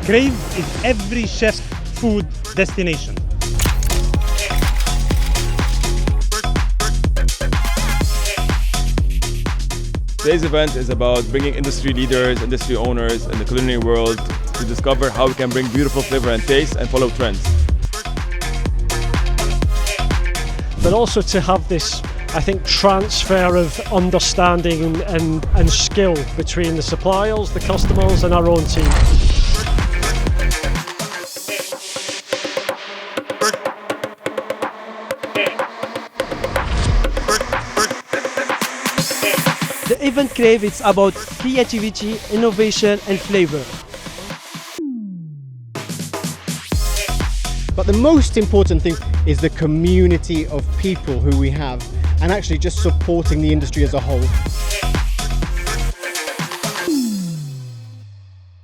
Crave is every chef's food destination. Today's event is about bringing industry leaders, industry owners in the culinary world to discover how we can bring beautiful flavor and taste and follow trends. But also to have this, I think, transfer of understanding and skill between the suppliers, the customers and our own team. The event Crave is about creativity, innovation and flavor. But the most important thing is the community of people who we have and actually just supporting the industry as a whole.